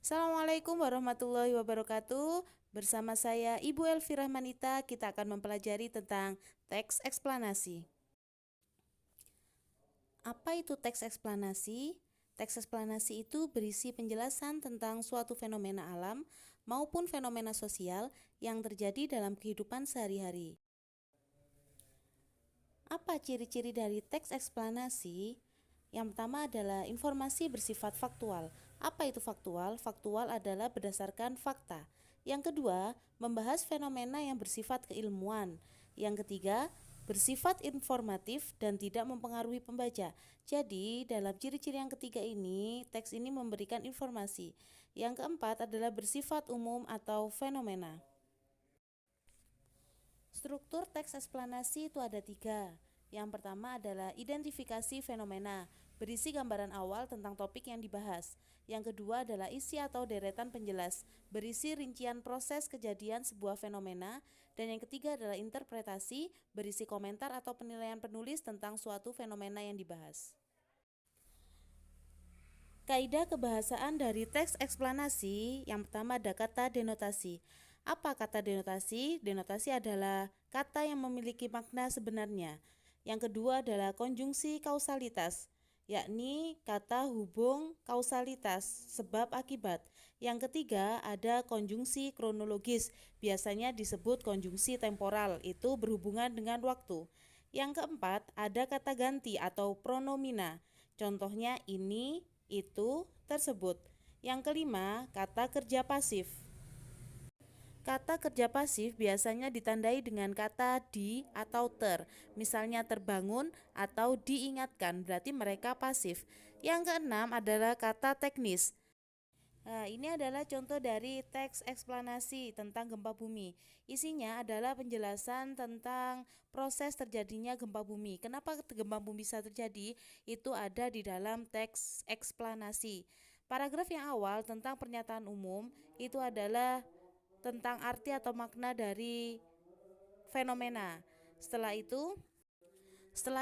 Assalamualaikum warahmatullahi wabarakatuh. Bersama saya Ibu Elvi Rahmanita, kita akan mempelajari tentang teks eksplanasi. Apa itu teks eksplanasi? Teks eksplanasi itu berisi penjelasan tentang suatu fenomena alam maupun fenomena sosial yang terjadi dalam kehidupan sehari-hari. Apa ciri-ciri dari teks eksplanasi? Yang pertama adalah informasi bersifat faktual. Apa itu faktual? Faktual adalah berdasarkan fakta. Yang kedua, membahas fenomena yang bersifat keilmuan. Yang ketiga, bersifat informatif dan tidak mempengaruhi pembaca. Jadi, dalam ciri-ciri yang ketiga ini, teks ini memberikan informasi. Yang keempat adalah bersifat umum atau fenomena. Struktur teks eksplanasi itu ada 3. Yang pertama adalah identifikasi fenomena, berisi gambaran awal tentang topik yang dibahas. Yang kedua adalah isi atau deretan penjelas, berisi rincian proses kejadian sebuah fenomena. Dan yang ketiga adalah interpretasi, berisi komentar atau penilaian penulis tentang suatu fenomena yang dibahas. Kaidah kebahasaan dari teks eksplanasi, yang pertama ada kata denotasi. Apa kata denotasi? Denotasi adalah kata yang memiliki makna sebenarnya. Yang kedua adalah konjungsi kausalitas, yakni kata hubung kausalitas, sebab akibat. Yang ketiga ada konjungsi kronologis, biasanya disebut konjungsi temporal, itu berhubungan dengan waktu. Yang keempat ada kata ganti atau pronomina, contohnya ini, itu, tersebut. Yang kelima, kata kerja pasif. Kata kerja pasif biasanya ditandai dengan kata di atau ter, misalnya terbangun atau diingatkan, berarti mereka pasif. Yang keenam adalah kata teknis. Nah, ini adalah contoh dari teks eksplanasi tentang gempa bumi. Isinya adalah penjelasan tentang proses terjadinya gempa bumi. Kenapa gempa bumi bisa terjadi? Itu ada di dalam teks eksplanasi. Paragraf yang awal tentang pernyataan umum itu adalah tentang arti atau makna dari fenomena. Setelah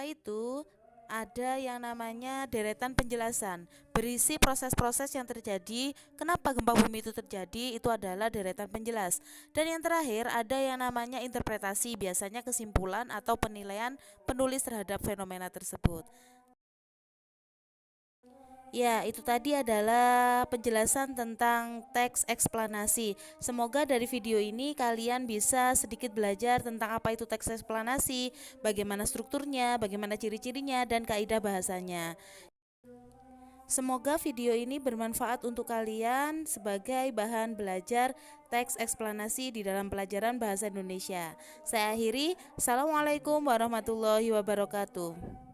itu ada yang namanya deretan penjelasan, berisi proses-proses yang terjadi, kenapa gempa bumi itu terjadi, itu adalah deretan penjelas. Dan yang terakhir ada yang namanya interpretasi, biasanya kesimpulan atau penilaian penulis terhadap fenomena tersebut. Ya, itu tadi adalah penjelasan tentang teks eksplanasi. Semoga dari video ini kalian bisa sedikit belajar tentang apa itu teks eksplanasi, bagaimana strukturnya, bagaimana ciri-cirinya, dan kaidah bahasanya. Semoga video ini bermanfaat untuk kalian sebagai bahan belajar teks eksplanasi di dalam pelajaran bahasa Indonesia. Saya akhiri, Assalamualaikum warahmatullahi wabarakatuh.